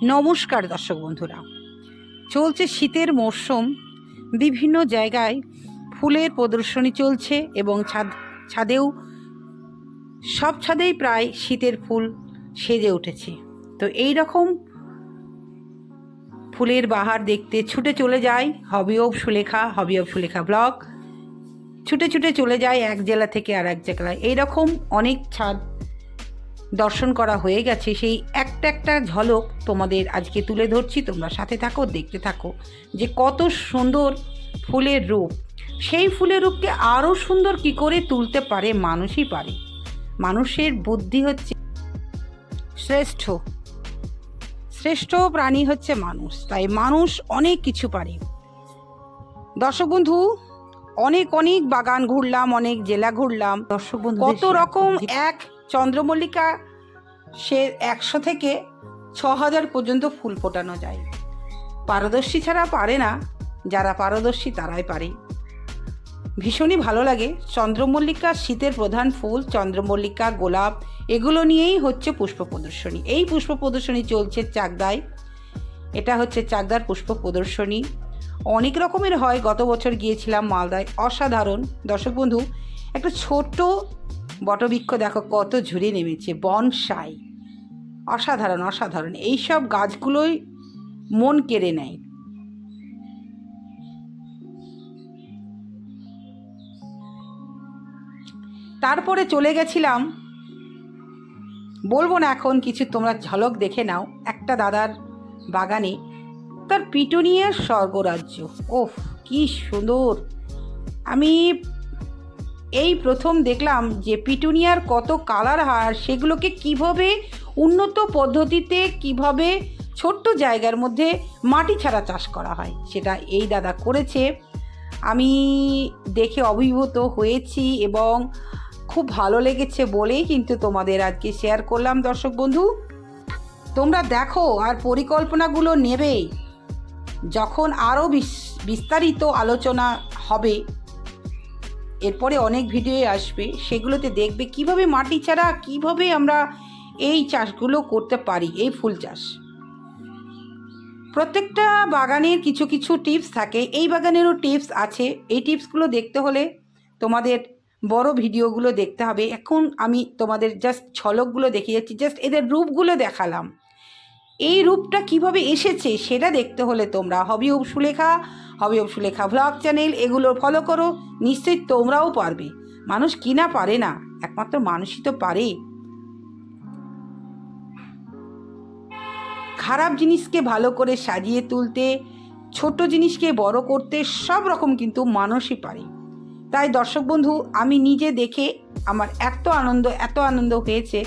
নমস্কার দর্শক বন্ধুরা, চলছে শীতের মরশুম। বিভিন্ন জায়গায় ফুলের প্রদর্শনী চলছে এবং ছাদেও সব ছাদেই প্রায় শীতের ফুল সেজে উঠেছে। তো এই রকম ফুলের বাহার দেখতে ছুটে চলে যায় হবি অব সুলেখা ব্লগ। ছুটে ছুটে চলে যায় এক জেলা থেকে আর এক জেলায়। এইরকম অনেক ছাদ দর্শন করা হয়ে গেছে, সেই একটা ঝলক তোমাদের আজকে তুলে ধরছি। তোমরা সাথে থাকো, দেখতে থাকো যে কত সুন্দর ফুলের রূপ। সেই ফুলের রূপকে আরও সুন্দর কি করে তুলতে পারে মানুষই পারে। মানুষের বুদ্ধি হচ্ছে শ্রেষ্ঠ প্রাণী হচ্ছে মানুষ, তাই মানুষ অনেক কিছু পারে। দর্শক বন্ধু, অনেক বাগান ঘুরলাম, অনেক জেলা ঘুরলাম। দর্শক বন্ধু, কত রকম এক চন্দ্রমল্লিকা সে 100 থেকে 6000 পর্যন্ত ফুল ফোটানো যায়। পারদর্শী ছাড়া পারে না, যারা পারদর্শী তারাই পারে। ভীষণই ভালো লাগে। চন্দ্রমল্লিকা শীতের প্রধান ফুল। চন্দ্রমল্লিকা, গোলাপ এগুলো নিয়েই হচ্ছে পুষ্প প্রদর্শনী। এই পুষ্প প্রদর্শনী চলছে চাকদায়। এটা হচ্ছে চাকদার পুষ্প প্রদর্শনী। অনেক রকমের হয়। গত বছর গিয়েছিলাম মালদায়, অসাধারণ। দর্শক বন্ধু, একটা ছোট্ট বটবৃক্ষ দেখো কত ঝুড়ে নেমেছে, বনসাই। অসাধারণ। এইসব গাছগুলোই মন কেড়ে নেয়। তারপরে চলে গেছিলাম, বলবো না এখন কিছু, তোমরা ঝলক দেখে নাও। একটা দাদার বাগানে তার পিটুনিয়ার স্বর্গরাজ্য। ওফ, কি সুন্দর! আমি এই প্রথম দেখলাম যে পিটুনিয়ার কত কালার হয়, সেগুলোকে কিভাবে উন্নত পদ্ধতিতে কিভাবে ছোট্ট জায়গার মধ্যে মাটি ছাড়া চাষ করা হয়, সেটা এই দাদা করেছে। আমি দেখে অভিভূত হয়েছি এবং খুব ভালো লেগেছে বলেই কিন্তু তোমাদের আজকে শেয়ার করলাম। দর্শক বন্ধু, তোমরা দেখো আর পরিকল্পনাগুলো নেবে। যখন আরও বিস্তারিত আলোচনা হবে, এরপরে অনেক ভিডিও আসবে, সেগুলোতে দেখবে কিভাবে মাটি ছাড়া কিভাবে আমরা এই চাষগুলো করতে পারি। এই ফুল চাষ প্রত্যেকটা বাগানের কিছু কিছু টিপস থাকে, এই বাগানেরও টিপস আছে। এই টিপসগুলো দেখতে হলে তোমাদের বড় ভিডিওগুলো দেখতে হবে। এখন আমি তোমাদের জাস্ট ঝলকগুলো দেখিয়ে যাচ্ছি, জাস্ট এদের রূপগুলো দেখালাম। এই রূপটা কিভাবে এসেছে সেটা দেখতে হলে তোমরা হবি অব সুলেখা ব্লগ চ্যানেল এগুলো ফলো করো, নিশ্চয়ই তোমরাও পারবে। মানুষ কি না পারে না, একমাত্র মানুষই তো পারে। খারাপ জিনিসকে ভালো করে সাজিয়ে তুলতে, ছোট জিনিসকে বড় করতে, সব রকম কিন্তু মানুষই পারে। তাই দর্শক বন্ধু, আমি নিজে দেখে আমার এত আনন্দ হয়েছে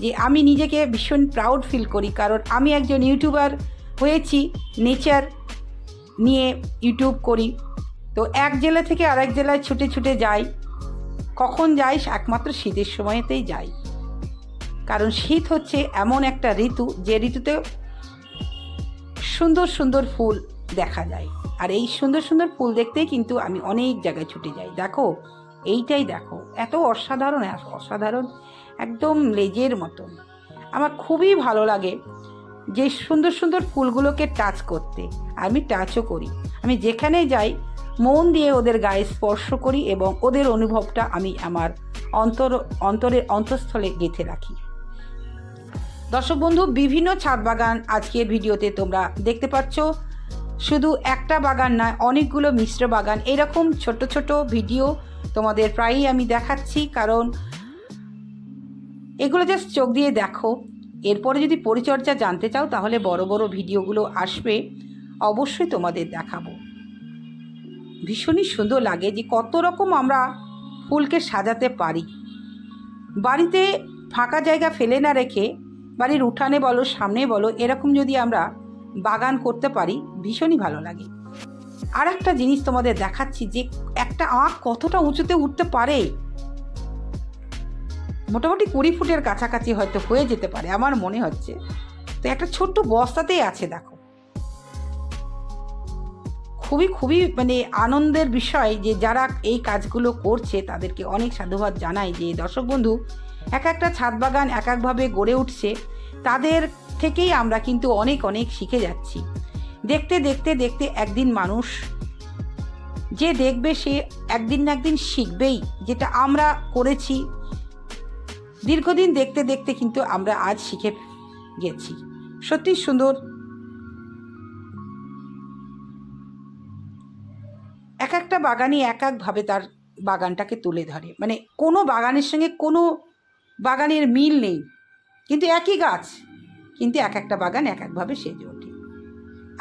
যে আমি নিজেকে ভীষণ প্রাউড ফিল করি। কারণ আমি একজন ইউটিউবার হয়েছি, নেচার নিয়ে ইউটিউব করি। তো এক জেলা থেকে আরেক জেলায় ছুটে যাই। কখন যাই? একমাত্র শীতের সময়তেই যাই। কারণ শীত হচ্ছে এমন একটা ঋতু যে ঋতুতে সুন্দর ফুল দেখা যায়। আর এই সুন্দর ফুল দেখতেই কিন্তু আমি অনেক জায়গায় ছুটে যাই। দেখো, এইটাই দেখো, এত অসাধারণ, একদম লেজের মতন। আমার খুবই ভালো লাগে যে সুন্দর ফুলগুলোকে টাচ করতে। আমি টাচও করি। আমি যেখানে যাই মন দিয়ে ওদের গায়ে স্পর্শ করি এবং ওদের অনুভবটা আমি আমার অন্তঃস্থলে গেঁথে রাখি। দর্শক বন্ধু, বিভিন্ন ছাদ বাগান আজকের ভিডিওতে তোমরা দেখতে পাচ্ছ। শুধু একটা বাগান নয়, অনেকগুলো মিশ্র বাগান। এরকম ছোট ভিডিও তোমাদের প্রায়ই আমি দেখাচ্ছি, কারণ এগুলো জাস্ট চোখ দিয়ে দেখো। এরপরে যদি পরিচর্যা জানতে চাও তাহলে বড় ভিডিওগুলো আসবে, অবশ্যই তোমাদের দেখাবো। ভীষণই সুন্দর লাগে যে কত রকম আমরা ফুলকে সাজাতে পারি। বাড়িতে ফাঁকা জায়গা ফেলে না রেখে, বাড়ির উঠানে বলো, সামনে বলো, এরকম যদি আমরা বাগান করতে পারি ভীষণই ভালো লাগে। আর একটা জিনিস তোমাদের দেখাচ্ছি যে একটা আঁক কতটা উঁচুতে উঠতে পারে। মোটামুটি 20 ফুটের কাছাকাছি হয়তো হয়ে যেতে পারে আমার মনে হচ্ছে। তো একটা ছোট্ট বস্তাতেই আছে, দেখো। খুবই মানে আনন্দের বিষয় যে যারা এই কাজগুলো করছে তাদেরকে অনেক সাধুবাদ জানাই। যে দর্শক বন্ধু, একটা ছাদ বাগান একভাবে গড়ে উঠছে, তাদের থেকেই আমরা কিন্তু অনেক অনেক শিখে যাচ্ছি। দেখতে দেখতে দেখতে একদিন মানুষ যে দেখবে সে একদিন না একদিন শিখবেই। যেটা আমরা করেছি দীর্ঘদিন দেখতে দেখতে কিন্তু আমরা আজ শিখে গেছি। সত্যি সুন্দর। এক একটা বাগানই এক একভাবে তার বাগানটাকে তুলে ধরে, মানে কোনো বাগানের সঙ্গে কোনো বাগানের মিল নেই, কিন্তু একই গাছ, কিন্তু এক একটা বাগান এক একভাবে সেজে ওঠে।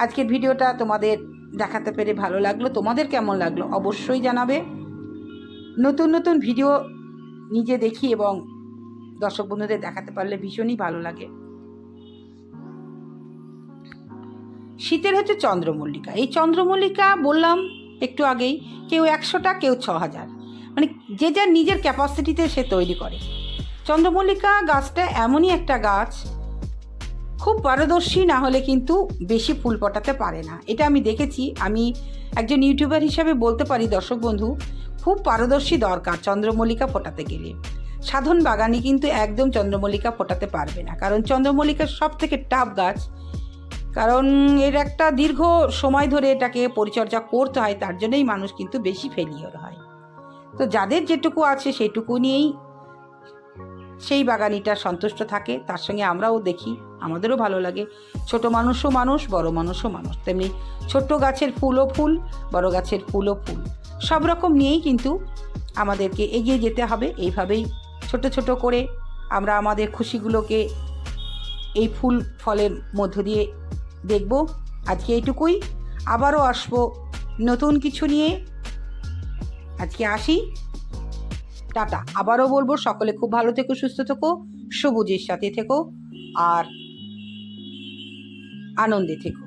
আজকের ভিডিওটা তোমাদের দেখাতে পেরে ভালো লাগলো। তোমাদের কেমন লাগলো অবশ্যই জানাবে। নতুন নতুন ভিডিও নিজে দেখি এবং দর্শক বন্ধুদের দেখাতে পারলে ভীষণই ভালো লাগে। শীতের হচ্ছে চন্দ্রমল্লিকা। এই চন্দ্রমল্লিকা বললাম একটু আগেই, কেউ 100টা, কেউ 6000, মানে যে যার নিজের ক্যাপাসিটিতে সে তৈরি করে। চন্দ্রমল্লিকা গাছটা এমনই একটা গাছ, খুব পারদর্শী না হলে কিন্তু বেশি ফুল ফোটাতে পারে না। এটা আমি দেখেছি। আমি একজন ইউটিউবার হিসাবে বলতে পারি দর্শক বন্ধু, খুব পারদর্শী দরকার চন্দ্রমল্লিকা ফোটাতে গেলে। সাধারণ বাগানি কিন্তু একদম চন্দ্রমল্লিকা ফোটাতে পারবে না, কারণ চন্দ্রমল্লিকা সব থেকে টাফ গাছ, কারণ এর একটা দীর্ঘ সময় ধরে এটাকে পরিচর্যা করতে হয়, তার জন্যই মানুষ কিন্তু বেশি ফেলিওর হয়। তো যাদের যেটুকু আছে সেইটুকু নিয়েই সেই বাগানিটা সন্তুষ্ট থাকে। তার সঙ্গে আমরাও দেখি, আমাদেরও ভালো লাগে। ছোট মানুষও মানুষ, বড় মানুষও মানুষ, তেমনি ছোট্ট গাছের ফুলও ফুল, বড় গাছের ফুলও ফুল, সব রকম নিয়েই কিন্তু আমাদেরকে এগিয়ে যেতে হবে। এইভাবেই ছোট ছোট করে আমরা আমাদের খুশিগুলোকে এই ফুল ফলের মধ্য দিয়ে দেখব। আজকে এইটুকুই, আবারও আসবো নতুন কিছু নিয়ে। আজকে আসি, টাটা। আবারও বলবো, সকলে খুব ভালো থেকো, সুস্থ থেকো, সবুজের সাথে থেকো আর আনন্দে থেকো।